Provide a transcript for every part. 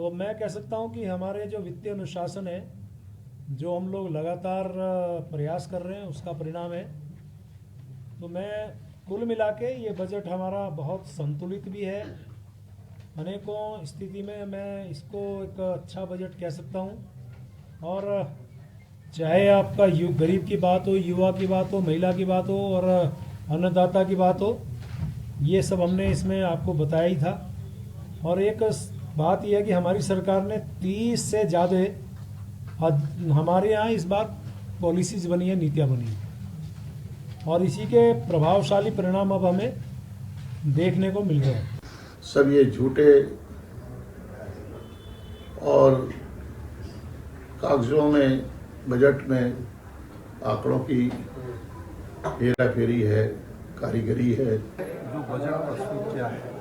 तो मैं कह सकता हूँ कि हमारे जो वित्तीय अनुशासन है, जो हम लोग लगातार प्रयास कर रहे हैं, उसका परिणाम है। तो मैं कुल मिला के ये बजट हमारा बहुत संतुलित भी है। अनेकों स्थिति में मैं इसको एक अच्छा बजट कह सकता हूँ। और चाहे आपका गरीब की बात हो, युवा की बात हो, महिला की बात हो और अन्नदाता की बात हो, ये सब हमने इसमें आपको बताया ही था। और एक बात यह है कि हमारी सरकार ने 30 से ज़्यादा हमारे यहाँ इस बार पॉलिसीज बनी है, नीतियाँ बनी हैं, और इसी के प्रभावशाली परिणाम अब हमें देखने को मिल रहे हैं। सब ये झूठे और कागजों में, बजट में आंकड़ों की हेरा फेरी है, कारीगरी है। जो बजट प्रस्तुत किया है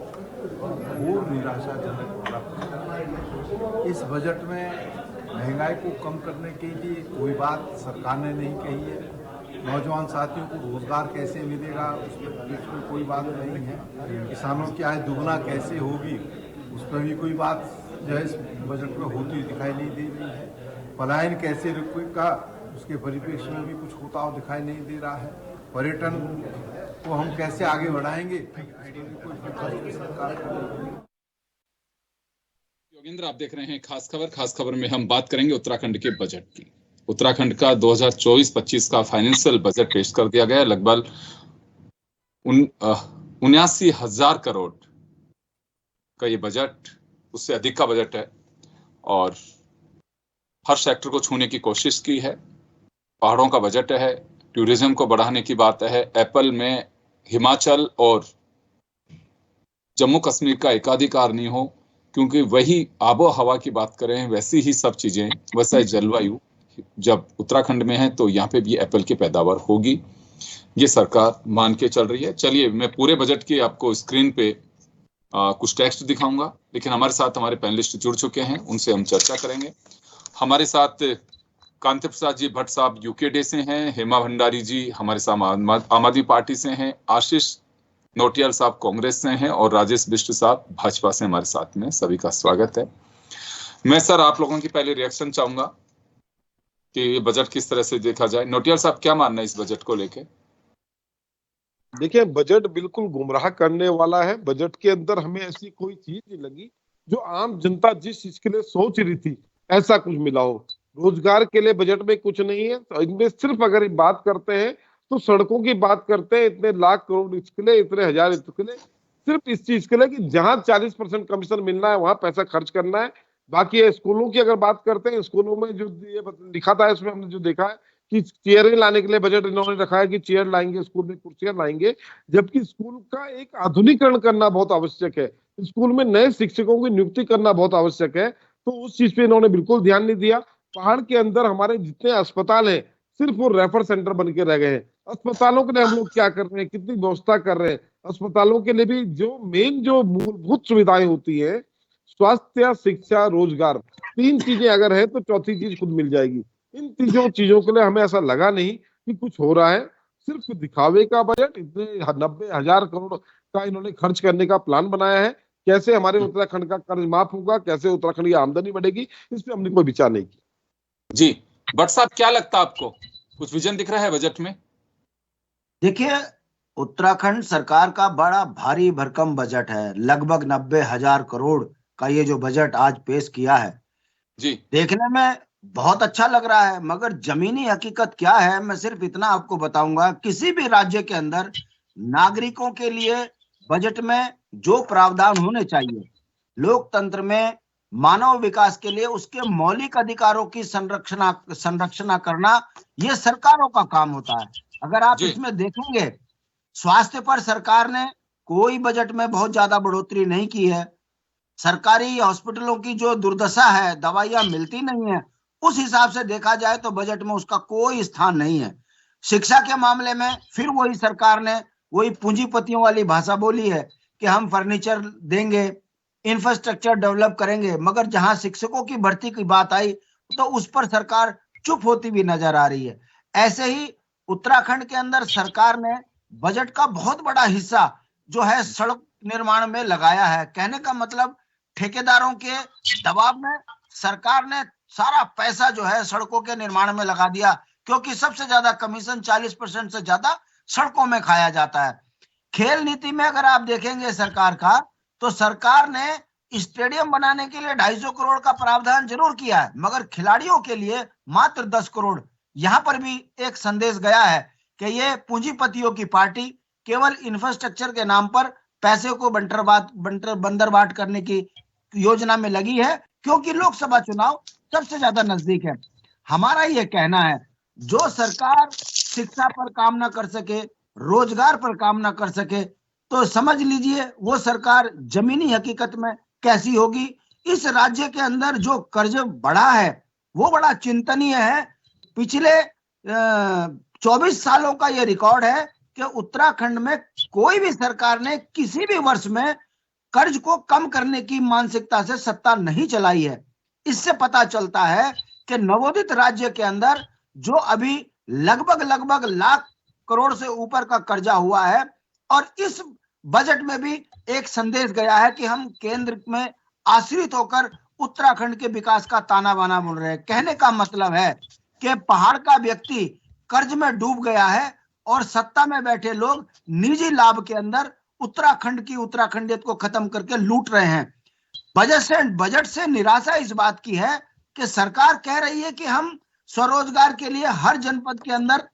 वो निराशाजनक प्राप्त। इस बजट में महंगाई को कम करने के लिए कोई बात सरकार ने नहीं कही है। नौजवान साथियों को रोजगार कैसे मिलेगा उसमें कोई बात नहीं है। किसानों की आय दुगना कैसे होगी उस पर भी कोई बात जो है इस बजट में होती दिखाई नहीं दे रही है। पलायन कैसे रुकेगा उसके परिप्रेक्ष्य में भी कुछ होता हुआ दिखाई नहीं दे रहा है। पर्यटन को हम कैसे आगे बढ़ाएंगे, योगेंद्र, आप देख रहे हैं खास खबर। खास खबर में हम बात करेंगे उत्तराखंड के बजट की। उत्तराखंड का 2024-25 का फाइनेंशियल बजट पेश कर दिया गया है। लगभग 79,000 करोड़ का ये बजट, उससे अधिक का बजट है और हर सेक्टर को छूने की कोशिश की है। पहाड़ों का बजट है, टूरिज्म को बढ़ाने की बात है। एप्पल में हिमाचल और जम्मू कश्मीर का एकाधिकार नहीं हो, क्योंकि वही आबो हवा की बात करें, वैसी ही सब चीजें, वैसा ही जलवायु जब उत्तराखंड में है तो यहाँ पे भी एप्पल की पैदावार होगी, ये सरकार मान के चल रही है। चलिए, मैं पूरे बजट की आपको स्क्रीन पे कुछ टेक्स्ट दिखाऊंगा, लेकिन हमारे साथ हमारे पैनलिस्ट जुड़ चुके हैं, उनसे हम चर्चा करेंगे। हमारे साथ कांति प्रसाद जी भट्ट साहब यूकेडे से हैं, हेमा भंडारी जी हमारे साथ आम आदमी पार्टी से हैं, आशीष नोटियाल साहब कांग्रेस से हैं और राजेश बिष्ट साहब भाजपा से हमारे साथ में। सभी का स्वागत है। मैं सर आप लोगों की पहले रिएक्शन चाहूंगा कि ये बजट किस तरह से देखा जाए। नोटियाल साहब, क्या मानना है इस बजट को लेके? देखिए, बजट बिल्कुल गुमराह करने वाला है। बजट के अंदर हमें ऐसी कोई चीज नहीं लगी जो आम जनता जिस चीज के लिए सोच रही थी ऐसा कुछ मिला हो। रोजगार के लिए बजट में कुछ नहीं है। तो इनमें सिर्फ अगर बात करते हैं तो सड़कों की बात करते हैं, इतने लाख करोड़ इसके लिए, इतने हजार इसके लिए, सिर्फ इस चीज के लिए कि जहां 40% कमीशन मिलना है वहां पैसा खर्च करना है। बाकी स्कूलों की अगर बात करते हैं, स्कूलों में जो ये लिखा था इसमें हमने जो देखा है कि चेयरें लाने के लिए बजट इन्होंने रखा है कि चेयर लाएंगे, स्कूल में कुर्सियां लाएंगे, जबकि स्कूल का एक आधुनिकीकरण करना बहुत आवश्यक है। स्कूल में नए शिक्षकों की नियुक्ति करना बहुत आवश्यक है, तो उस चीज पे इन्होंने बिल्कुल ध्यान नहीं दिया। पहाड़ के अंदर हमारे जितने अस्पताल हैं सिर्फ वो रेफर सेंटर बन के रह गए हैं। अस्पतालों के लिए हम लोग क्या कर रहे हैं, कितनी व्यवस्था कर रहे हैं। अस्पतालों के लिए भी जो मेन जो मूलभूत सुविधाएं होती है, स्वास्थ्य, शिक्षा, रोजगार, 3 चीजें अगर है तो चौथी चीज खुद मिल जाएगी। इन तीनों चीजों के लिए हमें ऐसा लगा नहीं कि कुछ हो रहा है। सिर्फ दिखावे का बजट, इतने 90,000 करोड़ का इन्होंने खर्च करने का प्लान बनाया है। कैसे हमारे उत्तराखंड का कर्ज माफ होगा, कैसे उत्तराखंड की आमदनी बढ़ेगी, इस पे हमने कोई विचार नहीं किया। जी भट्ट साहब, क्या लगता है आपको, कुछ विजन दिख रहा है बजट में? देखिए, उत्तराखंड सरकार का बड़ा भारी भरकम बजट है। लगभग 90,000 करोड़ का ये जो बजट आज पेश किया है जी, देखने में बहुत अच्छा लग रहा है, मगर जमीनी हकीकत क्या है मैं सिर्फ इतना आपको बताऊंगा। किसी भी राज्य के अंदर नागरिकों के लिए बजट में जो प्रावधान होने चाहिए, लोकतंत्र में मानव विकास के लिए उसके मौलिक अधिकारों की संरक्षण करना ये सरकारों का काम होता है। अगर आप इसमें देखेंगे, स्वास्थ्य पर सरकार ने कोई बजट में बहुत ज्यादा बढ़ोतरी नहीं की है। सरकारी हॉस्पिटलों की जो दुर्दशा है, दवाइयां मिलती नहीं है, उस हिसाब से देखा जाए तो बजट में उसका कोई स्थान नहीं है। शिक्षा के मामले में फिर वही सरकार ने वही पूंजीपतियों वाली भाषा बोली है कि हम फर्नीचर देंगे, इंफ्रास्ट्रक्चर डेवलप करेंगे, मगर जहां शिक्षकों की भर्ती की बात आई तो उस पर सरकार चुप होती भी नजर आ रही है। ऐसे ही उत्तराखंड के अंदर सरकार ने बजट का बहुत बड़ा हिस्सा जो है सड़क निर्माण में लगाया है। कहने का मतलब ठेकेदारों के दबाव में सरकार ने सारा पैसा जो है सड़कों के निर्माण में लगा दिया, क्योंकि सबसे ज्यादा कमीशन 40% से ज्यादा सड़कों में खाया जाता है। खेल नीति में अगर आप देखेंगे सरकार का, तो सरकार ने स्टेडियम बनाने के लिए 250 करोड़ का प्रावधान जरूर किया है, मगर खिलाड़ियों के लिए मात्र 10 करोड़। यहां पर भी एक संदेश गया है कि ये पूंजीपतियों की पार्टी केवल इंफ्रास्ट्रक्चर के नाम पर पैसे को बंदरबाट करने की योजना में लगी है, क्योंकि लोकसभा चुनाव सबसे ज्यादा नजदीक है। हमारा ये कहना है, जो सरकार शिक्षा पर काम ना कर सके, रोजगार पर काम ना कर सके, तो समझ लीजिए वो सरकार जमीनी हकीकत में कैसी होगी। इस राज्य के अंदर जो कर्ज बढ़ा है वो बड़ा चिंतनीय है। पिछले 24 सालों का ये रिकॉर्ड है कि उत्तराखंड में कोई भी सरकार ने किसी भी वर्ष में कर्ज को कम करने की मानसिकता से सत्ता नहीं चलाई है। इससे पता चलता है कि नवोदित राज्य के अंदर जो अभी लगभग लाख करोड़ से ऊपर का कर्जा हुआ है, और इस बजट में भी एक संदेश गया है कि हम केंद्र में आश्रित होकर उत्तराखंड के विकास का ताना बाना बुन रहे हैं। कहने का मतलब है कि पहाड़ का व्यक्ति कर्ज में डूब गया है और सत्ता में बैठे लोग निजी लाभ के अंदर उत्तराखंड की उत्तराखंडियत को खत्म करके लूट रहे हैं। बजट से निराशा इस बात की है कि सरकार कह रही है कि हम स्वरोजगार के लिए हर जनपद के अंदर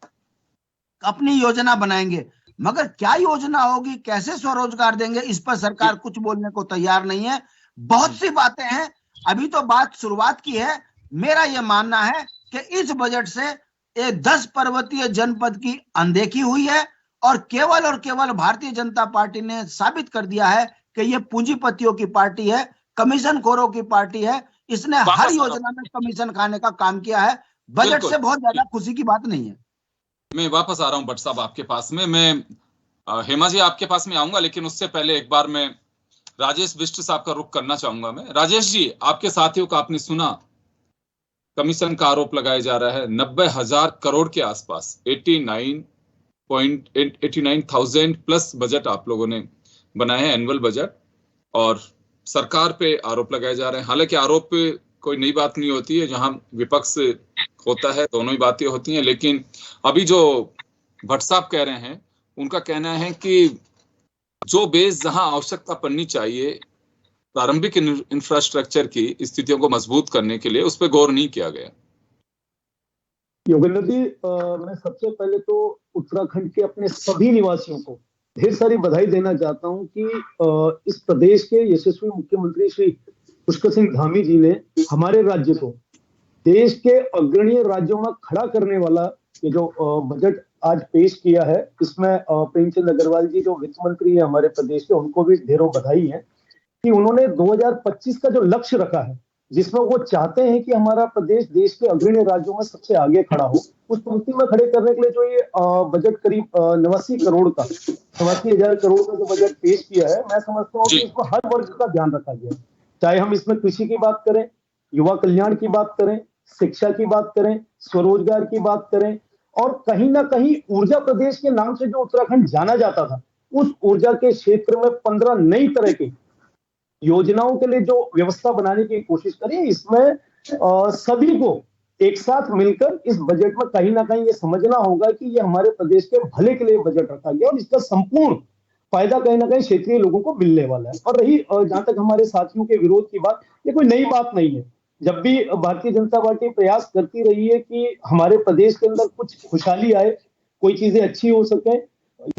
अपनी योजना बनाएंगे, मगर क्या योजना होगी, कैसे स्वरोजगार देंगे, इस पर सरकार कुछ बोलने को तैयार नहीं है। बहुत सी बातें हैं, अभी तो बात शुरुआत की है। मेरा यह मानना है कि इस बजट से 10 पर्वतीय जनपद की अनदेखी हुई है, और केवल भारतीय जनता पार्टी ने साबित कर दिया है कि यह पूंजीपतियों की पार्टी है, कमीशन खोरों की पार्टी है। इसने हर योजना में कमीशन खाने का काम किया है। बजट से बहुत ज्यादा खुशी की बात नहीं है। मैं वापस आ रहा हूं भट्ट साहब आपके पास में। मैं हेमा जी आपके पास में आऊंगा, लेकिन उससे पहले एक बार मैं राजेश बिष्ट साहब का रुख करना चाहूंगा। मैं राजेश जी, आपके साथियों का आपने सुना, कमीशन का आरोप लगाया जा रहा है 90,000 करोड़ के आसपास, 89,000 प्लस बजट आप लोगों ने बनाए हैं, एनुअल बजट, और सरकार पे आरोप लगाए जा रहे हैं। हालांकि आरोप पे कोई नई बात नहीं होती है, जहां विपक्ष होता है दोनों ही बातें होती हैं। लेकिन अभी जो भट्ट साहब कह रहे हैं, उनका कहना है कि जो बेस जहां आवश्यकता पड़नी चाहिए प्रारंभिक इंफ्रास्ट्रक्चर की स्थितियों को मजबूत करने के लिए, उस पर गौर नहीं किया गया। योगेंद्र जी, मैं सबसे पहले तो उत्तराखंड के अपने सभी निवासियों को ढेर सारी बधाई देना चाहता हूं कि इस प्रदेश के यशस्वी मुख्यमंत्री श्री पुष्कर सिंह धामी जी ने हमारे राज्य को देश के अग्रणी राज्यों में खड़ा करने वाला ये जो बजट आज पेश किया है, इसमें प्रेमचंद अग्रवाल जी जो वित्त मंत्री है हमारे प्रदेश के, उनको भी ढेरों बधाई है कि उन्होंने 2025 का जो लक्ष्य रखा है, जिसमें वो चाहते हैं कि हमारा प्रदेश देश के अग्रणी राज्यों में सबसे आगे खड़ा हो, उस पंक्ति में खड़े करने के लिए जो ये बजट करीब 89,000 करोड़ का जो बजट पेश किया है, मैं समझता हूँ कि इसमें हर वर्ग का ध्यान रखा गया है। चाहे हम इसमें कृषि की बात करें, युवा कल्याण की बात करें, शिक्षा की बात करें, स्वरोजगार की बात करें, और कहीं ना कहीं ऊर्जा प्रदेश के नाम से जो उत्तराखंड जाना जाता था, उस ऊर्जा के क्षेत्र में 15 नई तरह की योजनाओं के लिए जो व्यवस्था बनाने की कोशिश करी। इसमें सभी को एक साथ मिलकर इस बजट में कहीं ना कहीं ये समझना होगा कि ये हमारे प्रदेश के भले के लिए बजट रखा गया, और इसका संपूर्ण फायदा कहीं ना कहीं क्षेत्रीय लोगों को मिलने वाला है। और रही जहां तक हमारे साथियों के विरोध की बात, ये कोई नई बात नहीं है। जब भी भारतीय जनता पार्टी प्रयास करती रही है कि हमारे प्रदेश के अंदर कुछ खुशहाली आए, कोई चीजें अच्छी हो सके,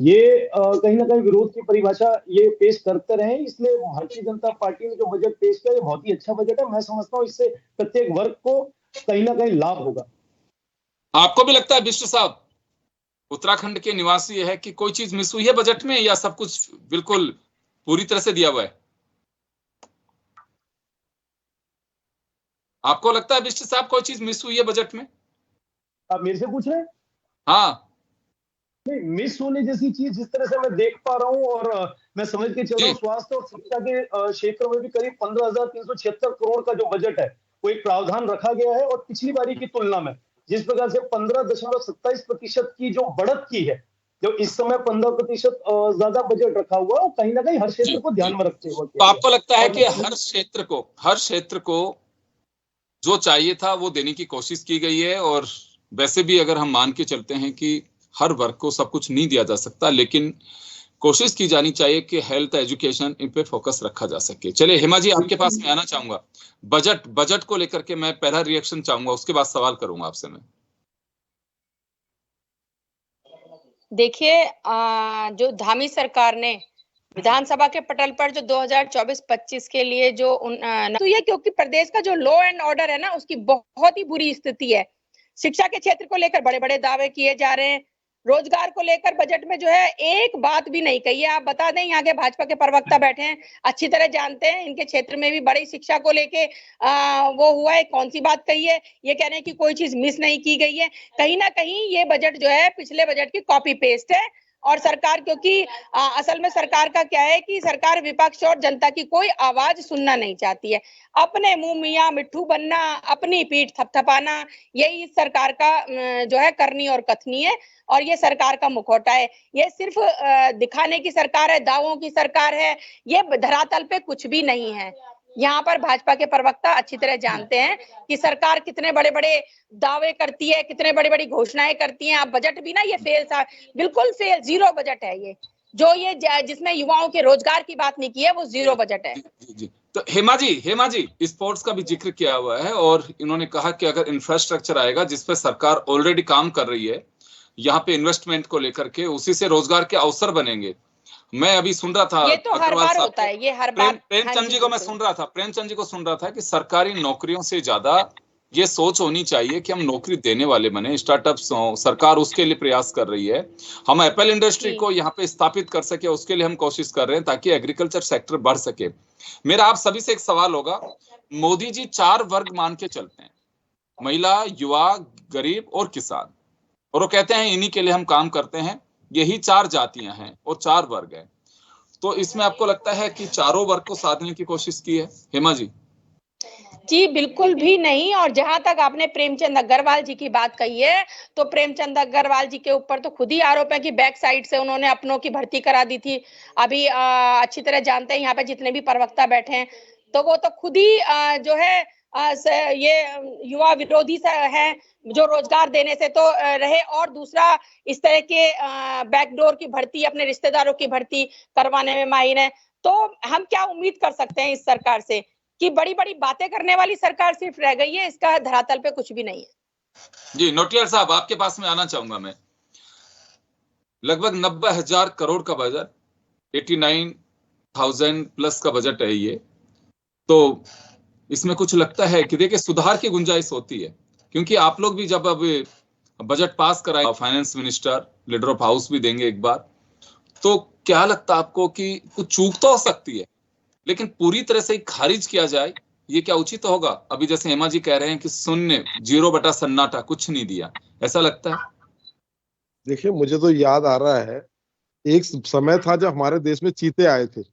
ये कहीं ना कहीं विरोध की परिभाषा ये पेश करते रहे। इसलिए भारतीय जनता पार्टी ने जो बजट पेश किया, ये बहुत ही अच्छा बजट है। मैं समझता हूँ इससे प्रत्येक वर्ग को कहीं ना कहीं लाभ होगा। आपको भी लगता है बिष्ट साहब, उत्तराखंड के निवासी है, कि कोई चीज मिस हुई है बजट में, या सब कुछ बिल्कुल पूरी तरह से दिया हुआ है? आपको लगता है बिष्ट साहब कोई चीज मिस हुई है बजट में? आप मेरे से पूछ रहे हैं? हाँ, नहीं, मिस होने जैसी चीज जिस तरह से मैं देख पा रहा हूँ, और मैं समझ के चल रहा हूँ, स्वास्थ्य और शिक्षा के क्षेत्र में भी करीब 15,376 करोड़ का जो बजट है, वो एक प्रावधान रखा गया है। और पिछली बारी की तुलना में जिस प्रकार से 15.27% की जो बढ़त की है, जो इस समय 15% ज्यादा बजट रखा हुआ है, कहीं ना कहीं हर क्षेत्र को ध्यान में रखते हुए। तो आपको लगता है कि हर क्षेत्र को जो चाहिए था वो देने की कोशिश की गई है? और वैसे भी अगर हम मान के चलते हैं कि हर वर्ग को सब कुछ नहीं दिया जा सकता, लेकिन कोशिश की जानी चाहिए कि हेल्थ, एजुकेशन, इन पे फोकस रखा जा सके। चलिए हेमा जी, आपके पास मैं आना चाहूंगा। बजट को लेकर के मैं पहला रिएक्शन चाहूंगा, उसके बाद सवाल करूंगा आपसे मैं। देखिए, जो धामी सरकार ने विधानसभा के पटल पर जो 2024-25 के लिए जो तो ये क्योंकि प्रदेश का जो लॉ एंड ऑर्डर है ना, उसकी बहुत ही बुरी स्थिति है। शिक्षा के क्षेत्र को लेकर बड़े बड़े दावे किए जा रहे हैं। रोजगार को लेकर बजट में जो है एक बात भी नहीं कही है। आप बता दें, यहाँ के भाजपा के प्रवक्ता बैठे हैं, अच्छी तरह जानते हैं, इनके क्षेत्र में भी बड़ी शिक्षा को लेके वो हुआ है, कौन सी बात कही है? ये कह रहे हैं कि कोई चीज मिस नहीं की गई है। कहीं ना कहीं ये बजट जो है पिछले बजट की कॉपी पेस्ट है। और सरकार, क्योंकि असल में सरकार का क्या है कि सरकार विपक्ष और जनता की कोई आवाज सुनना नहीं चाहती है। अपने मुंह मियां मिट्ठू बनना, अपनी पीठ थपथपाना, यही इस सरकार का जो है करनी और कथनी है। और ये सरकार का मुखौटा है। ये सिर्फ दिखाने की सरकार है, दावों की सरकार है। ये धरातल पे कुछ भी नहीं है। यहाँ पर भाजपा के प्रवक्ता अच्छी तरह जानते हैं कि सरकार कितने बड़े बड़े दावे करती है, कितने बड़ी बड़ी घोषणाएं करती है। आप बजट भी ना, ये फेल था, बिल्कुल फेल, जीरो बजट है ये। जो ये जिसमें युवाओं के रोजगार की बात नहीं की है, वो जीरो बजट है। जी। तो हेमा जी स्पोर्ट्स का भी जिक्र किया हुआ है और इन्होंने कहा कि अगर इंफ्रास्ट्रक्चर आएगा जिस पे सरकार ऑलरेडी काम कर रही है, यहाँ पे इन्वेस्टमेंट को लेकर के, उसी से रोजगार के अवसर बनेंगे। मैं अभी सुन रहा था, ये तो हर बार होता है, ये हर बार। प्रेमचंद जी को मैं सुन रहा था कि सरकारी नौकरियों से ज्यादा ये सोच होनी चाहिए कि हम नौकरी देने वाले बने, स्टार्टअप्स हो, सरकार उसके लिए प्रयास कर रही है। हम एप्पल इंडस्ट्री को यहाँ पे स्थापित कर सके, उसके लिए हम कोशिश कर रहे हैं ताकि एग्रीकल्चर सेक्टर बढ़ सके। मेरा आप सभी से एक सवाल होगा, मोदी जी 4 वर्ग मान के चलते हैं, महिला, युवा, गरीब और किसान, और वो कहते हैं इन्हीं के लिए हम काम करते हैं। यही 4 जातियां हैं और 4 वर्ग हैं। तो इसमें आपको लगता है कि चारों वर्ग को साधने की कोशिश की है हेमा जी? जी बिल्कुल भी नहीं। और जहां तक आपने प्रेमचंद अग्रवाल जी की बात कही है, तो प्रेमचंद अग्रवाल जी के ऊपर तो खुद ही आरोप है कि बैक साइड से उन्होंने अपनों की भर्ती करा दी थी। अभी अच्छी तरह जानते हैं यहाँ पे जितने भी प्रवक्ता बैठे हैं, तो वो तो खुद ही जो है ये युवा विरोधी है, जो रोजगार देने से तो रहे। और दूसरा, इस तरह के बैकडोर की भर्ती, अपने रिश्तेदारों की भर्ती करवाने में माहिर है। तो हम क्या उम्मीद कर सकते हैं इस सरकार से कि बड़ी बड़ी बातें करने वाली सरकार सिर्फ रह गई है, इसका धरातल पे कुछ भी नहीं है। जी नोटियाल साहब, आपके पास में आना चाहूंगा मैं। लगभग 90,000 करोड़ का बजट, 89,000 प्लस का बजट है ये। तो इसमें कुछ लगता है कि देखिए सुधार की गुंजाइश होती है, क्योंकि आप लोग भी जब अब बजट पास कराए, finance minister, leader of house भी देंगे एक बार, तो क्या लगता है आपको कि कुछ चूक तो हो सकती है, लेकिन पूरी तरह से खारिज किया जाए, ये क्या उचित होगा? अभी जैसे हेमा जी कह रहे हैं कि शून्य, 0 सन्नाटा, कुछ नहीं दिया, ऐसा लगता है? देखिए, मुझे तो याद आ रहा है, एक समय था जब हमारे देश में चीते आए थे,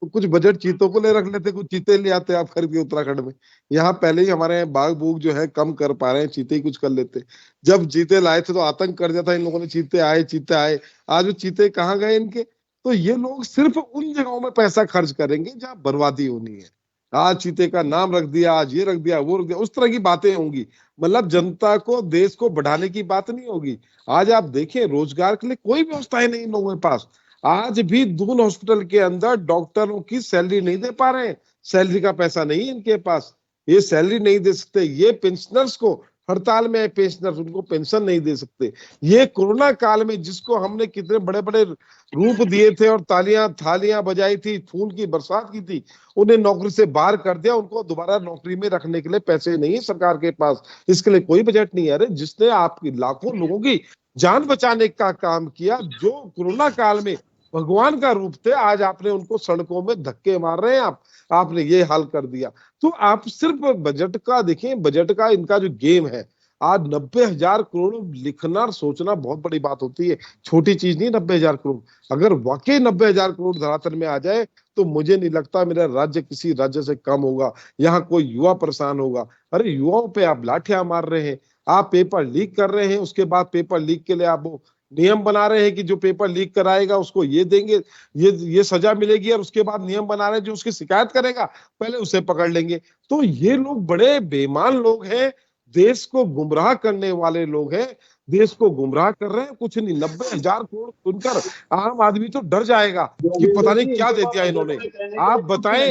तो कुछ बजट चीतों को ले रख लेते, कुछ चीते ले आते आप खरीद के उत्तराखंड में। यहाँ पहले ही हमारे बाघ बूघ जो है कम कर पा रहे हैं, चीते ही कुछ कर लेते। जब चीते लाए थे तो आतंक कर दिया था इन लोगों ने, चीते आए। आज वो चीते कहाँ गए इनके? तो ये लोग सिर्फ उन जगहों में पैसा खर्च करेंगे जहाँ बर्बादी होनी है। आज चीते का नाम रख दिया, आज ये रख दिया, वो रख दिया, उस तरह की बातें होंगी। मतलब जनता को, देश को बढ़ाने की बात नहीं होगी। आज आप देखिए, रोजगार के लिए कोई व्यवस्था है नहीं इन लोगों के पास। आज भी दून हॉस्पिटल के अंदर डॉक्टरों की सैलरी नहीं दे पा रहे हैं, सैलरी का पैसा नहीं है इनके पास, ये सैलरी नहीं दे सकते। ये पेंशनर्स को, हड़ताल में है पेंशनर्स, उनको पेंशन नहीं दे सकते। ये कोरोना काल में जिसको हमने कितने बड़े बड़े रूप दिए थे और तालियां थालियां बजाई थी, फूल की बरसात की थी, उन्हें नौकरी से बाहर कर दिया। उनको दोबारा नौकरी में रखने के लिए पैसे नहीं है सरकार के पास, इसके लिए कोई बजट नहीं है। अरे जिसने आपकी लाखों लोगों की जान बचाने का काम किया, जो कोरोना काल में भगवान का रूप थे, आज आपने उनको सड़कों में धक्के मार रहे हैं, आपने ये हाल कर दिया। तो आप सिर्फ बजट का देखें, बजट का इनका जो गेम है, आज 90,000 करोड़ लिखना और सोचना बहुत बड़ी बात होती है, छोटी चीज नहीं 90,000 करोड़। अगर वाकई 90,000 करोड़ धरातल में आ जाए तो मुझे नहीं लगता मेरा राज्य किसी राज्य से कम होगा, यहाँ कोई युवा परेशान होगा। अरे युवाओं पे आप लाठियां मार रहे हैं, आप पेपर लीक कर रहे हैं, उसके बाद पेपर लीक के लिए आप नियम बना रहे हैं कि जो पेपर लीक कराएगा उसको ये देंगे, ये सजा मिलेगी, और उसके बाद नियम बना रहे हैं जो उसकी शिकायत करेगा पहले उसे पकड़ लेंगे। तो ये लोग बड़े बेईमान लोग हैं, देश को गुमराह करने वाले लोग हैं, देश को गुमराह कर रहे हैं। कुछ नहीं, 90,000 करोड़ सुनकर आम आदमी तो डर जाएगा कि पता नहीं क्या दे दिया इन्होंने। आप बताएं,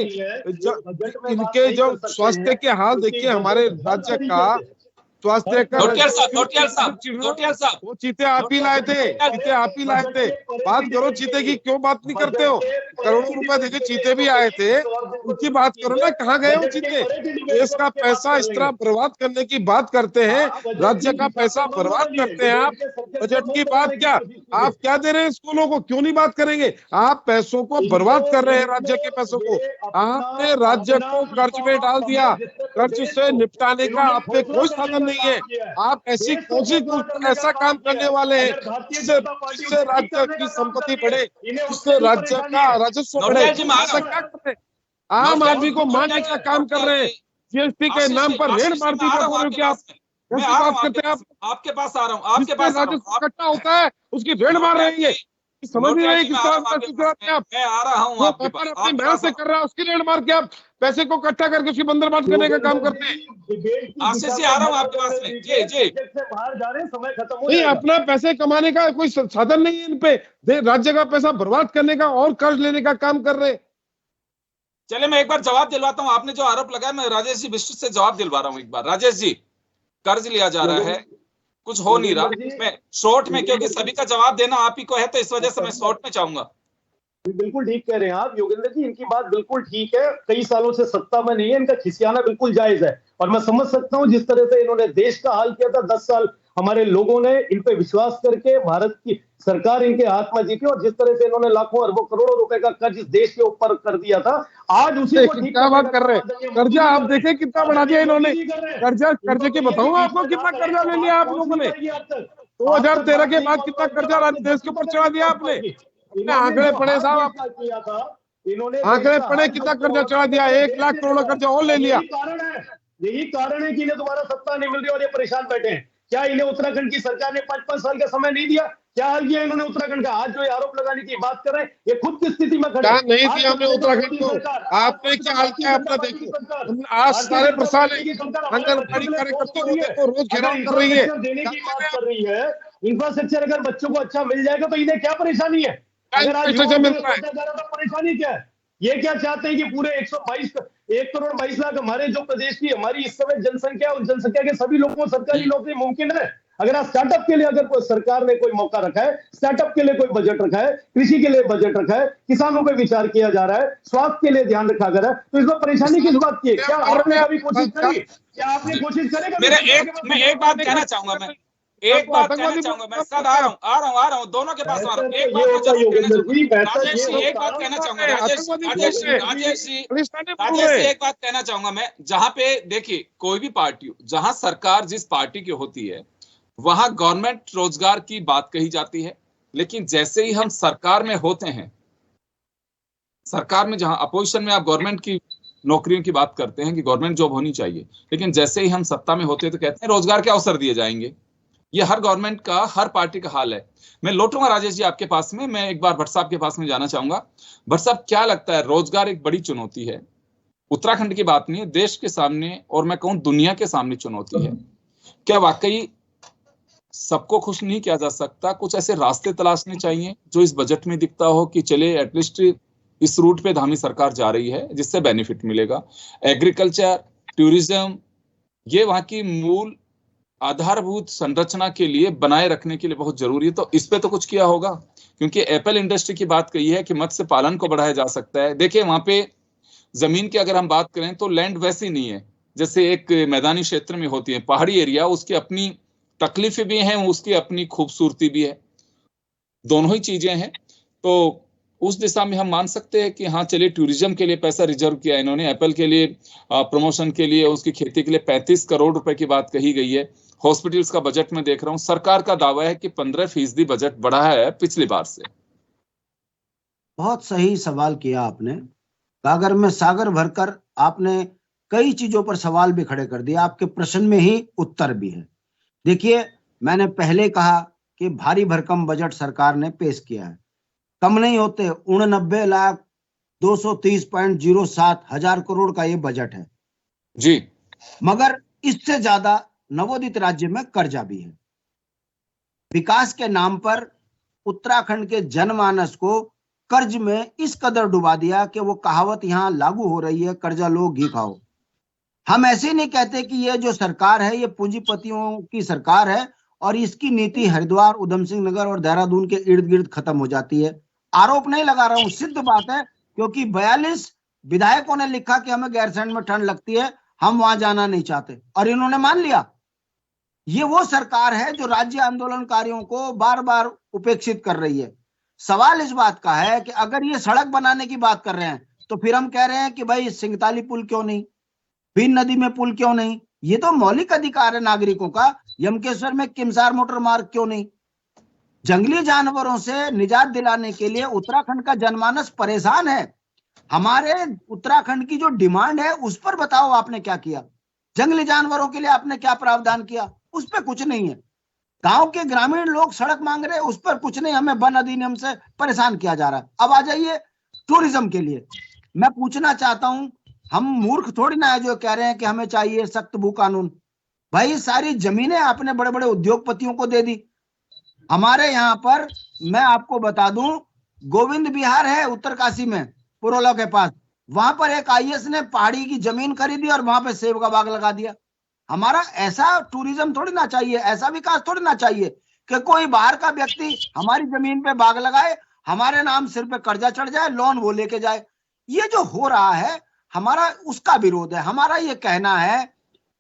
इनके जो स्वास्थ्य के हाल देखिए हमारे राज्य का स्वास्थ्य का, वो चीते आप ही लाए थे, चीते आप ही लाए थे। बात करो चीते की, क्यों बात नहीं करते हो? करोड़ों रुपए देके चीते भी आए थे, उनकी बात करो ना, कहाँ गए वो चीते? देश का पैसा इस तरह बर्बाद करने की बात करते हैं, राज्य का पैसा बर्बाद करते हैं आप। बजट की बात क्या, आप क्या दे रहे हैं स्कूलों को, क्यों नहीं बात करेंगे? आप पैसों को बर्बाद कर रहे हैं, राज्य के पैसों को। आपने राज्य को कर्ज में डाल दिया, कर्ज से निपटाने का आप पे कोई साधन नहीं है। आप ऐसी कोशिश, ऐसा काम करने वाले हैं जिससे राज्य की संपत्ति बढ़े, जिससे राज्य का राजस्व बढ़े। ऐसा क्या कर रहे हैं? आम आदमी को मारने का काम कर रहे हैं। जीएसटी के नाम पर रेड मारती कर क्या आप? बात करते हैं आप? आपके पास आ रहा हूँ, आपके पास राजस्व इकट्ठा होता है उसकी रेड मार रहे हैं। समझ नहीं रहे किस तरह आप, मैं आ रहा हूँ, अपनी मेहनत से कर रहा है उसकी रेड मार के आप पैसे को इकट्ठा करके उसकी बंदरबांट करने का काम करते हैं। आशीष जी, आ रहा हूँ आपके पास में। जी जी, बाहर जा रहे हैं, समय खत्म हो नहीं, अपना पैसे कमाने का कोई साधन नहीं है इन पे, राज्य का पैसा बर्बाद करने का और कर्ज लेने का काम कर रहे हैं। चलिए मैं एक बार जवाब दिलवाता हूँ। आपने जो आरोप लगाया, मैं राजेश जी विश्व से जवाब दिलवा रहा हूँ एक बार। राजेश जी, कर्ज लिया जा रहा है, कुछ हो नहीं रहा। मैं शॉर्ट में, क्योंकि सभी का जवाब देना आप ही को है, तो इस वजह से मैं शॉर्ट में चाहूंगा। बिल्कुल ठीक कह रहे हैं आप योगेंद्र जी, इनकी बात बिल्कुल ठीक है। कई सालों से सत्ता में नहीं है, इनका खिसियाना बिल्कुल जायज है। और मैं समझ सकता हूं जिस तरह से इन्होंने देश का हाल किया था, 10 साल हमारे लोगों ने इन पे विश्वास करके भारत की सरकार इनके हाथ में जीती, और जिस तरह से इन्होंने लाखों अरबों करोड़ों रुपए का कर्ज इस देश के ऊपर कर दिया था, आज उसी को ठीक क्या बात कर रहे हैं? कर्जा आप देखें कितना बढ़ा दिया इन्होंने। कर्जे की बताऊं आपको कितना कर्जा ले लिया आप लोगों ने? 2013 के बाद कितना कर्जा देश के ऊपर चढ़ा दिया आपने? अपने आंकड़े पढ़े साहब, आंकड़े पढ़े, कितना कर्जा चढ़ा दिया? 1 लाख करोड़ कर्जा और ले लिया। यही कारण है कि इन्हें दोबारा सत्ता नहीं मिल रही और ये परेशान बैठे हैं। क्या इन्हें उत्तराखंड की सरकार ने 5-5 साल का समय नहीं दिया? क्या हाल किया इन्होंने उत्तराखंड का? आज जो ये आरोप लगाने की बात कर रहे हैं, ये खुद की स्थिति में खड़े नहीं दिया हमने उत्तराखंड को। आपने क्या हाल किया अपना देखो। आज सारे प्रसाद आंगनबाड़ी कार्यकर्ताओं को रोज घेराव कर रही है, देने की बात कर रही है। इंफ्रास्ट्रक्चर अगर बच्चों को अच्छा मिल जाएगा तो इन्हें क्या परेशानी है? अगर आज तो परेशानी क्या है? ये क्या चाहते हैं कि पूरे 1 करोड़ 22 लाख हमारे जो प्रदेश की हमारी इस समय जनसंख्या, उस जनसंख्या के सभी लोगों को सरकारी नौकरी मुमकिन है? अगर आप स्टार्टअप के लिए, अगर कोई सरकार ने कोई मौका रखा है, स्टार्टअप के लिए कोई बजट रखा है, कृषि के लिए बजट रखा है, किसानों पे विचार किया जा रहा है, स्वास्थ्य के लिए ध्यान रखा गया है, तो इसमें परेशानी किस बात की है? क्या आपने अभी कोशिश करी? क्या आपने कोशिश करेगा? मैं एक बात कहना चाहूंगा, मैं एक बात कहना चाहूंगा। मैं सर आ रहा हूँ, दोनों के पास आ रहा हूँ। एक बात मैं जरूर कहना चाहूंगा राजेश जी, एक बात कहना चाहूंगा राजेश जी, एक बात कहना चाहूंगा मैं। जहां पे देखिए, कोई भी पार्टी हो, जहां सरकार जिस पार्टी की होती है, वहां गवर्नमेंट रोजगार की बात कही जाती है। लेकिन जैसे ही हम सरकार में होते हैं, सरकार में जहां अपोजिशन में आप गवर्नमेंट की नौकरियों की बात करते हैं कि गवर्नमेंट जॉब होनी चाहिए, लेकिन जैसे ही हम सत्ता में होते हैं तो कहते हैं रोजगार के अवसर दिए जाएंगे। ये हर गवर्नमेंट का, हर पार्टी का हाल है। मैं लौटूंगा राजेश जी आपके पास में। मैं एक बार भट्ट साहब के पास में जाना चाहूंगा। भट्ट साहब, क्या लगता है, रोजगार एक बड़ी चुनौती है, उत्तराखंड की बात नहीं है, देश के सामने और मैं कहूं दुनिया के सामने चुनौती है। क्या वाकई सबको खुश नहीं किया जा सकता? कुछ ऐसे रास्ते तलाशने चाहिए जो इस बजट में दिखता हो कि चले एटलीस्ट इस रूट पे धामी सरकार जा रही है, जिससे बेनिफिट मिलेगा। एग्रीकल्चर, टूरिज्म, ये वहां की मूल आधारभूत संरचना के लिए, बनाए रखने के लिए बहुत जरूरी है। तो इस पे तो कुछ किया होगा, क्योंकि एप्पल इंडस्ट्री की बात कही है कि मत्स्य पालन को बढ़ाया जा सकता है। देखिए, वहां पे जमीन की अगर हम बात करें तो लैंड वैसी नहीं है जैसे एक मैदानी क्षेत्र में होती है। पहाड़ी एरिया, उसकी अपनी तकलीफें भी हैं, उसकी अपनी खूबसूरती भी है, दोनों ही चीजें हैं। तो उस दिशा में हम मान सकते हैं कि हाँ चलिए, टूरिज्म के लिए पैसा रिजर्व किया इन्होंने, एप्पल के लिए प्रमोशन के लिए, उसकी खेती के लिए 35 करोड़ रुपए की बात कही गई है। हॉस्पिटल्स का बजट में देख रहा हूं, सरकार का दावा है कि 15% बजट बढ़ा है पिछली बार से। बहुत सही सवाल किया आपने। गागर में सागर भरकर आपने कई चीजों पर सवाल भी खड़े कर दिए। आपके प्रश्न में ही उत्तर भी है। देखिए, मैंने पहले कहा कि भारी भरकम बजट सरकार ने पेश किया है। कम नहीं होते 89,230.07 हजार करोड़ का ये बजट है जी। मगर इससे ज्यादा नवोदित राज्य में कर्जा भी है। विकास के नाम पर उत्तराखंड के जनमानस को कर्ज में इस कदर डुबा दिया कि वो कहावत यहां लागू हो रही है, कर्जा लो घी खाओ। हम ऐसे नहीं कहते कि ये जो सरकार है ये पूंजीपतियों की सरकार है और इसकी नीति हरिद्वार, उधम सिंह नगर और देहरादून के इर्द गिर्द खत्म हो जाती है। आरोप नहीं लगा रहा हूं, सिद्ध बात है, क्योंकि 42 विधायकों ने लिखा कि हमें गैरसैंण में ठंड लगती है, हम वहां जाना नहीं चाहते, और इन्होंने मान लिया। ये वो सरकार है जो राज्य आंदोलनकारियों को बार बार उपेक्षित कर रही है। सवाल इस बात का है कि अगर ये सड़क बनाने की बात कर रहे हैं तो फिर हम कह रहे हैं कि भाई सिंगताली पुल क्यों नहीं, बीन नदी में पुल क्यों नहीं? ये तो मौलिक अधिकार है नागरिकों का। यमकेश्वर में किमसार मोटर मार्ग क्यों नहीं? जंगली जानवरों से निजात दिलाने के लिए उत्तराखंड का जनमानस परेशान है। हमारे उत्तराखंड की जो डिमांड है उस पर बताओ आपने क्या किया? जंगली जानवरों के लिए आपने क्या प्रावधान किया? उस पर कुछ नहीं है। गांव के ग्रामीण लोग सड़क मांग रहे हैं, उस पर कुछ नहीं। हमें वन अधिनियम से परेशान किया जा रहा है। अब आ जाइए टूरिज्म के लिए। मैं पूछना चाहता हूं, हम मूर्ख थोड़ी ना है जो कह रहे हैं कि हमें चाहिए सख्त भू कानून। भाई सारी जमीनें आपने बड़े बड़े उद्योगपतियों को दे दी। हमारे यहाँ पर मैं आपको बता दूं, गोविंद विहार है उत्तरकाशी में, पुरोला के पास, वहां पर एक आईएएस ने पहाड़ी की जमीन खरीदी और वहां पर सेब का बाग लगा दिया। हमारा ऐसा टूरिज्म थोड़ी ना चाहिए, ऐसा विकास थोड़ी ना चाहिए कि कोई बाहर का व्यक्ति हमारी जमीन पे बाग लगाए, हमारे नाम सिर पे कर्जा चढ़ जाए, लोन वो लेके जाए। ये जो हो रहा है हमारा उसका विरोध है। हमारा ये कहना है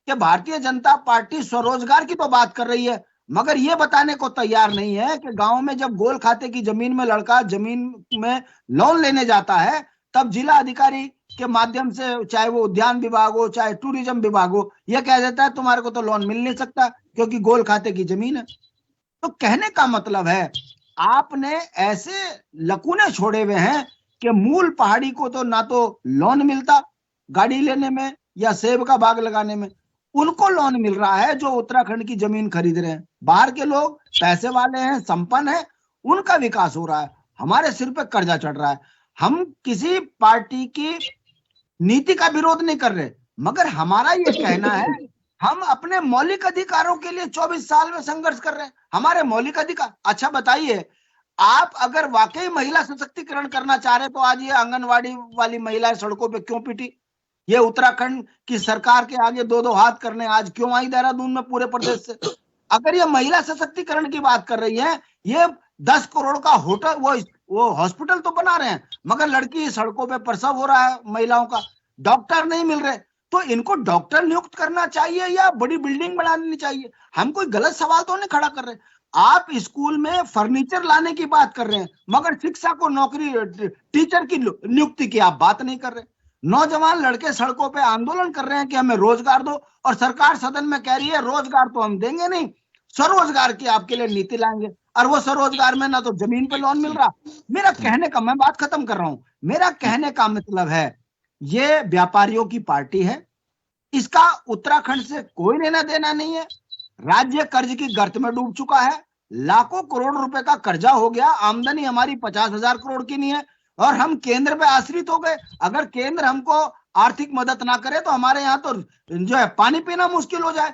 कि भारतीय जनता पार्टी स्वरोजगार की तो बात कर रही है, मगर ये बताने को तैयार नहीं है कि गांव में जब गोल खाते की जमीन में लड़का जमीन में लोन लेने जाता है, तब जिला अधिकारी के माध्यम से, चाहे वो उद्यान विभाग हो चाहे टूरिज्म विभाग हो, यह कह देता है तुम्हारे को तो लोन मिल नहीं सकता क्योंकि गोल खाते की जमीन है। तो कहने का मतलब है आपने ऐसे लकूने छोड़े हुए हैं कि मूल पहाड़ी को तो ना तो लोन मिलता गाड़ी लेने में या सेब का बाग लगाने में, उनको लोन मिल रहा है जो उत्तराखंड की जमीन खरीद रहे हैं। बाहर के लोग पैसे वाले हैं, संपन्न हैं, उनका विकास हो रहा है, हमारे सिर पे कर्जा चढ़ रहा है। हम किसी पार्टी की नीति का विरोध नहीं कर रहे, मगर हमारा ये कहना है हम अपने मौलिक अधिकारों के लिए 24 साल में संघर्ष कर रहे हैं। हमारे मौलिक अधिकार, अच्छा बताइए, आप अगर वाकई महिला सशक्तिकरण करना चाह रहे तो आज ये आंगनवाड़ी वाली महिलाएं सड़कों पे क्यों पिटी? ये उत्तराखंड की सरकार के आगे दो दो हाथ करने आज क्यों आई देहरादून में पूरे प्रदेश से? अगर ये महिला सशक्तिकरण की बात कर रही है, ये 10 करोड़ का होटल वो हॉस्पिटल तो बना रहे हैं, मगर लड़की सड़कों पे प्रसव हो रहा है महिलाओं का, डॉक्टर नहीं मिल रहे, तो इनको डॉक्टर नियुक्त करना चाहिए या बड़ी बिल्डिंग बनानी चाहिए? हम कोई गलत सवाल तो नहीं खड़ा कर रहे। आप स्कूल में फर्नीचर लाने की बात कर रहे हैं, मगर शिक्षा को नौकरी टीचर की नियुक्ति की आप बात नहीं कर रहे। नौजवान लड़के सड़कों पे आंदोलन कर रहे हैं कि हमें रोजगार दो, और सरकार सदन में कह रही है रोजगार तो हम देंगे नहीं, स्वरोजगार की आपके लिए नीति लाएंगे, और वो स्वरोजगार में ना तो जमीन पे लोन मिल रहा। मेरा कहने का, मैं बात खत्म कर रहा हूं, मेरा कहने का मतलब है ये व्यापारियों की पार्टी है, इसका उत्तराखंड से कोई लेना देना नहीं है। राज्य कर्ज की गर्त में डूब चुका है, लाखों करोड़ रुपए का कर्जा हो गया, आमदनी हमारी 50,000 करोड़ की नहीं है, और हम केंद्र पे आश्रित हो गए। अगर केंद्र हमको आर्थिक मदद ना करे तो हमारे यहाँ तो जो है पानी पीना मुश्किल हो जाए।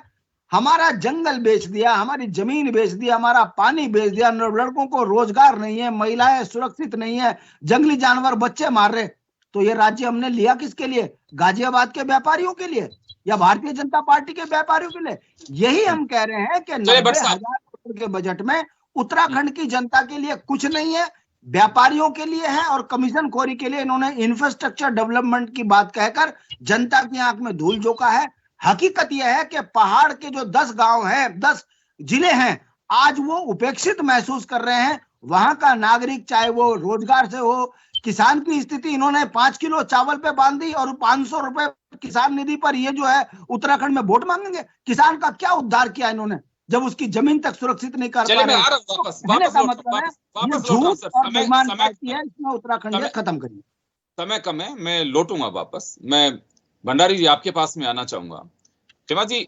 हमारा जंगल बेच दिया, हमारी जमीन बेच दिया, हमारा पानी बेच दिया, लड़कों को रोजगार नहीं है, महिलाएं सुरक्षित नहीं है, जंगली जानवर बच्चे मार रहे। तो ये राज्य हमने लिया किसके लिए? गाजियाबाद के व्यापारियों के लिए या भारतीय जनता पार्टी के व्यापारियों के लिए? यही हम कह रहे हैं कि 90,000 करोड़ के बजट में उत्तराखंड की जनता के लिए कुछ नहीं है, व्यापारियों के लिए है, और कमीशन खोरी के लिए इन्होंने इंफ्रास्ट्रक्चर डेवलपमेंट की बात कहकर जनता की आंख में धूल झोंका है। हकीकत यह है कि पहाड़ के जो 10 गांव हैं, 10 जिले हैं, आज वो उपेक्षित महसूस कर रहे हैं। वहां का नागरिक, चाहे वो रोजगार से हो, किसान की स्थिति, इन्होंने 5 किलो चावल पे बांध दी और 500 रुपए किसान निधि पर ये जो है उत्तराखंड में वोट मांगेंगे। किसान का क्या उद्धार किया इन्होंने जब उसकी जमीन तक सुरक्षित नहीं कर पा रहे? मतलब है ये झूठ और बेईमान पार्टी है, इसमें उत्तराखंड खत्म करिए। समय कम है, मैं लौटूंगा वापस। मैं भंडारी जी आपके पास में आना चाहूंगा। हेमा जी,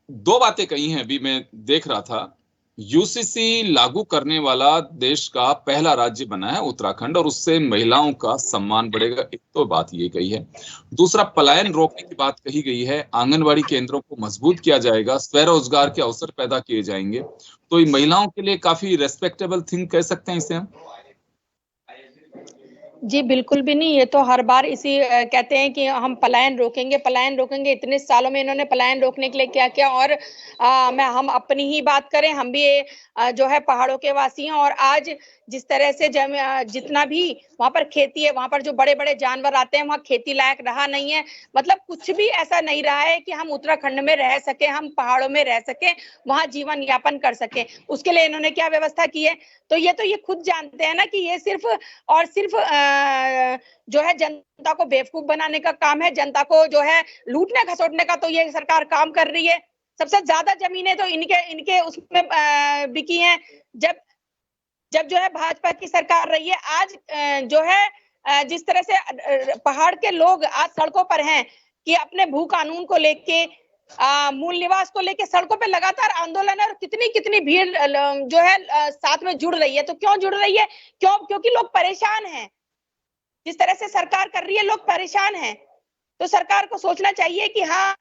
2 बातें कही हैं, अभी मैं देख रहा था यूसीसी लागू करने वाला देश का पहला राज्य बना है उत्तराखंड, और उससे महिलाओं का सम्मान बढ़ेगा, एक तो बात ये कही है। दूसरा, पलायन रोकने की बात कही गई है, आंगनवाड़ी केंद्रों को मजबूत किया जाएगा, स्वरोजगार के अवसर पैदा किए जाएंगे। तो ये महिलाओं के लिए काफी रेस्पेक्टेबल थिंग कह सकते हैं इसे हम। जी बिल्कुल भी नहीं, ये तो हर बार इसी कहते हैं कि हम पलायन रोकेंगे। इतने सालों में इन्होंने पलायन रोकने के लिए क्या किया। और हम अपनी ही बात करें, हम भी जो है पहाड़ों के वासी हैं, और आज जिस तरह से जितना भी वहां पर खेती है, वहां पर जो बड़े बड़े जानवर आते हैं, वहां खेती लायक रहा नहीं है। मतलब कुछ भी ऐसा नहीं रहा है कि हम उत्तराखंड में रह सके, हम पहाड़ों में रह सके, वहां जीवन यापन कर सके। उसके लिए इन्होंने क्या व्यवस्था की है, तो ये खुद जानते हैं ना कि ये सिर्फ और सिर्फ जो है जनता को बेवकूफ बनाने का काम है, जनता को जो है लूटने खसोटने का तो ये सरकार काम कर रही है। सबसे ज्यादा जमीनें तो इनके उसमें बिकी हैं जब जो है भाजपा की सरकार रही है। आज जो है जिस तरह से पहाड़ के लोग आज सड़कों पर हैं कि अपने भू कानून को लेके, मूल निवास को लेके सड़कों पे लगातार आंदोलन है, और कितनी भीड़ जो है साथ में जुड़ रही है। तो क्यों जुड़ रही है? क्योंकि लोग परेशान हैं। जिस तरह से सरकार कर रही है, लोग परेशान हैं। तो सरकार को सोचना चाहिए कि हाँ,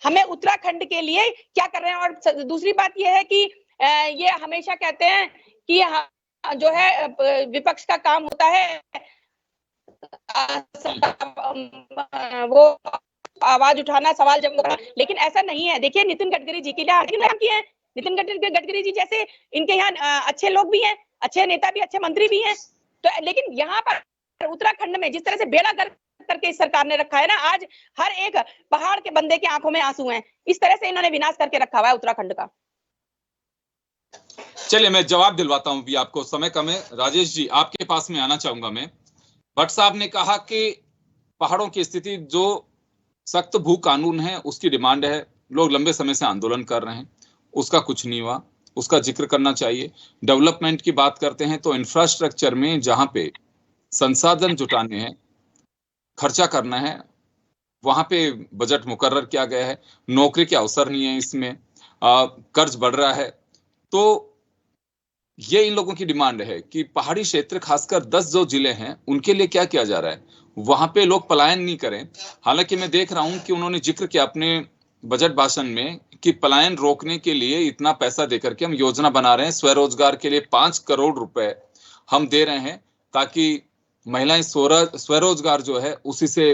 हमें उत्तराखंड के लिए क्या कर रहे हैं। और दूसरी बात यह है कि ये हमेशा कहते हैं कि जो है विपक्ष का काम होता है वो आवाज उठाना, सवाल जब करना, लेकिन ऐसा नहीं है। देखिए नितिन गडकरी जी के लिए काम किए हैं। नितिन गडकरी जी जैसे इनके यहाँ अच्छे लोग भी हैं, अच्छे नेता भी, अच्छे मंत्री भी हैं। तो लेकिन यहाँ पर उत्तराखंड में जिस तरह से बेड़ा गर्क करके इस सरकार ने रखा है ना, आज हर एक पहाड़ के बंदे की आंखों में आंसू हैं। इस तरह से इन्होंने विनाश करके रखा हुआ है उत्तराखंड का। चलिए मैं जवाब दिलवाता हूं, भी आपको समय कम है। राजेश जी, आपके पास में आना चाहूंगा मैं। भट्ट साहब ने कहा कि पहाड़ों की स्थिति, जो सख्त भू कानून है उसकी डिमांड है, लोग लंबे समय से आंदोलन कर रहे हैं, उसका कुछ नहीं हुआ, उसका जिक्र करना चाहिए। डेवलपमेंट की बात करते हैं तो इंफ्रास्ट्रक्चर में जहां पे संसाधन जुटाने हैं, खर्चा करना है, वहां पे बजट मुकर्रर किया गया है। नौकरी के अवसर नहीं है इसमें, कर्ज बढ़ रहा है। तो ये इन लोगों की डिमांड है कि पहाड़ी क्षेत्र, खासकर 10 जो जिले हैं, उनके लिए क्या किया जा रहा है, वहां पे लोग पलायन नहीं करें। हालांकि मैं देख रहा हूं कि उन्होंने जिक्र किया अपने बजट भाषण में कि पलायन रोकने के लिए इतना पैसा देकर के हम योजना बना रहे हैं, स्वरोजगार के लिए 5 करोड़ रुपए हम दे रहे हैं, ताकि महिलाएं स्वरोजगार जो है उसी से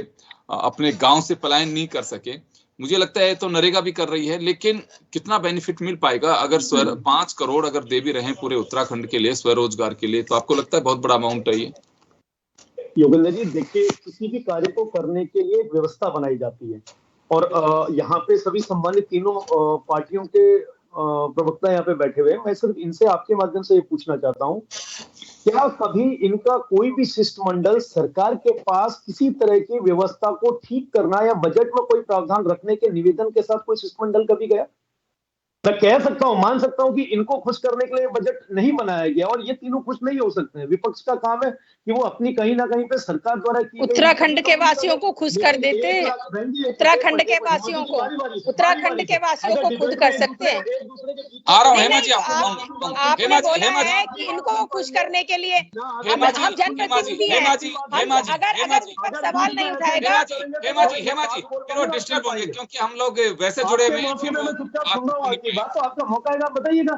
अपने गांव से पलायन नहीं कर सके। मुझे लगता है तो नरेगा भी कर रही है, लेकिन कितना बेनिफिट मिल पाएगा अगर 5 करोड़ अगर दे भी रहे पूरे उत्तराखंड के लिए स्वरोजगार के लिए, तो आपको लगता है बहुत बड़ा अमाउंट है ये? योगेंद्र जी, देखिए, किसी भी कार्य को करने के लिए व्यवस्था बनाई जाती है, और यहाँ पे सभी संबंधित तीनों पार्टियों के प्रवक्ता यहाँ पे बैठे हुए हैं। मैं सिर्फ इनसे आपके माध्यम से ये पूछना चाहता हूँ, क्या कभी इनका कोई भी शिष्टमंडल सरकार के पास किसी तरह की व्यवस्था को ठीक करना या बजट में कोई प्रावधान रखने के निवेदन के साथ कोई शिष्टमंडल कभी गया? मैं कह सकता हूं, मान सकता हूं कि इनको खुश करने के लिए बजट नहीं बनाया गया, और ये तीनों खुश नहीं हो सकते हैं। विपक्ष का काम है कि वो अपनी कहीं ना कहीं पे सरकार द्वारा की उत्तराखंड के वासियों को खुश कर देते, उत्तराखंड के वासियों को खुद कर सकते हैं। आ रहा हूं हेमा जी, आपने बोला है कि इनको खुश करने के लिए हम जनप्रतिनिधि हैं। अगर सवाल नहीं उठाएगा, हेमा जी फिर वो डिस्टर्ब होंगे, क्योंकि हम लोग वैसे जुड़े हुए हैं। बात तो आपका मौका है ना, बताइएगा।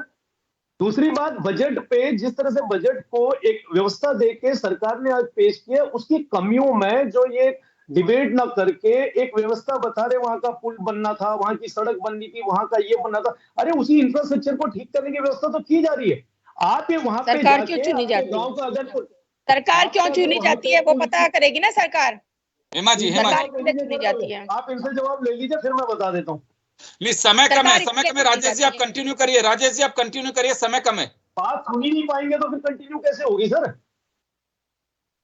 दूसरी बात, बजट पे जिस तरह से बजट को एक व्यवस्था देके सरकार ने आज पेश किया, उसकी कमियों में जो ये डिबेट ना करके एक व्यवस्था बता रहे, वहां का पुल बनना था, वहां की सड़क बननी थी, वहां का ये बनना था। अरे उसी इंफ्रास्ट्रक्चर को ठीक करने की व्यवस्था तो की जा रही है। आप ये वहां पे सरकार क्यों चुनी जाती है? सरकार क्यों चुनी जाती है वो पता करेगी ना सरकार। हेमा जी चुनी जाती है। आप इनसे जवाब ले लीजिए, फिर मैं बता देता हूँ। समय कम है। राजेश जी आप कंटिन्यू करिए, समय कम है। बात सुन ही नहीं पाएंगे तो फिर कंटिन्यू कैसे होगी sir?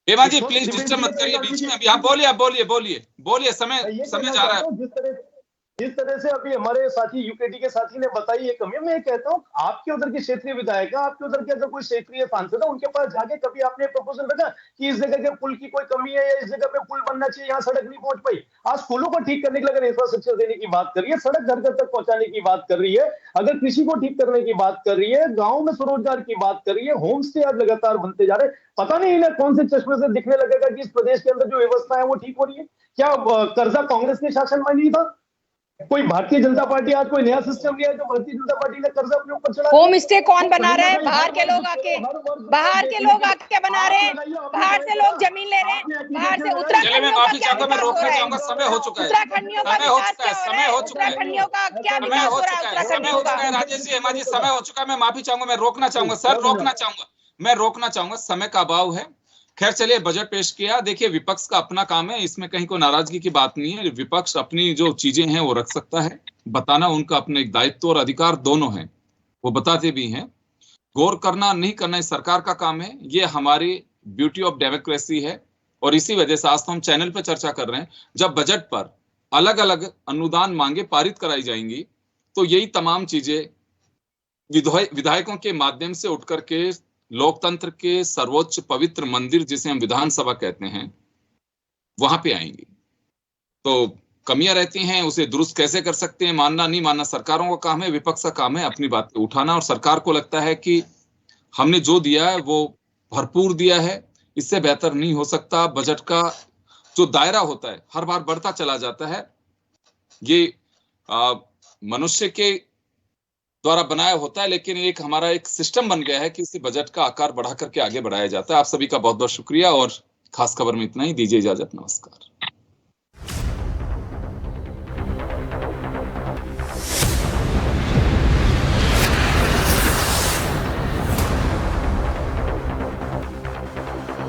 Hema ji please disturb मत करिए बीच में। अभी आप बोलिए, समय जा रहा है। जिस तरह से अभी हमारे साथी यूकेडी के साथी ने बताई ये कमी, मैं कहता हूँ आपके उधर के क्षेत्रीय विधायक है, आपके उधर के अगर कोई क्षेत्रीय सांसद है, उनके पास जाके कभी आपने प्रपोजल रखा कि इस जगह के पुल की कोई कमी है या इस जगह पे पुल बनना चाहिए, यहाँ सड़क नहीं पहुंच पाई। आज पुलों को ठीक करने के लिए अगर इंफ्रास्ट्रक्चर देने की बात कर रही है, सड़क घर घर तक पहुंचाने की बात कर रही है, अगर कृषि को ठीक करने की बात कर रही है, गाँव में स्वरोजगार की बात कर रही है, होम स्टे आज लगातार बनते जा रहे हैं, पता नहीं इन्हें कौन से चश्मे से दिखने लगेगा कि इस प्रदेश के अंदर जो व्यवस्था है वो ठीक हो रही है। क्या कर्जा कांग्रेस के शासन में नहीं था? कोई भारतीय जनता पार्टी आज कोई नया सिस्टम लिया है जो भारतीय जनता पार्टी ने कर्जा अपने ऊपर चढ़ा? होम स्टे कौन बना रहा है? बाहर के लोग आके बना रहे हैं, बाहर से लोग जमीन ले रहे हैं, बाहर से चलिए मैं माफी चाहूंगा, मैं रोकना चाहूंगा, समय हो चुका है, उत्तराखंडियों का समय हो चुका है, समय हो चुका है, उत्तराखंडियों का क्या समय हो चुका है, समय हो चुका है। राजेश जी, हेमा जी, समय हो चुका है। मैं माफी चाहूंगा, मैं रोकना चाहूंगा सर, मैं रोकना चाहूंगा, समय का अभाव है। खैर चलिए, बजट पेश किया। देखिए, विपक्ष का अपना काम है, इसमें कहीं कोई नाराजगी की बात नहीं है। विपक्ष अपनी जो चीजें हैं वो रख सकता है, बताना उनका अपने एक दायित्व और अधिकार दोनों है, वो बताते भी हैं। गौर करना नहीं करना इस सरकार का काम है, ये हमारी ब्यूटी ऑफ डेमोक्रेसी है। और इसी वजह से आज तो हम चैनल पर चर्चा कर रहे हैं। जब बजट पर अलग अलग अनुदान मांगे पारित कराई जाएंगी तो यही तमाम चीजें विधायकों के माध्यम से उठ करके लोकतंत्र के सर्वोच्च पवित्र मंदिर जिसे हम विधानसभा कहते हैं वहां पे आएंगी। तो कमियां रहती हैं, उसे दुरुस्त कैसे कर सकते हैं, मानना नहीं मानना सरकारों का काम है, विपक्ष का काम है अपनी बात पे उठाना। और सरकार को लगता है कि हमने जो दिया है वो भरपूर दिया है, इससे बेहतर नहीं हो सकता। बजट का जो दायरा होता है हर बार बढ़ता चला जाता है, ये मनुष्य के द्वारा बनाया होता है, लेकिन एक हमारा एक सिस्टम बन गया है कि इसी बजट का आकार बढ़ा करके आगे बढ़ाया जाता है। आप सभी का बहुत बहुत शुक्रिया और खास खबर में इतना ही। दीजिए इजाजत, नमस्कार।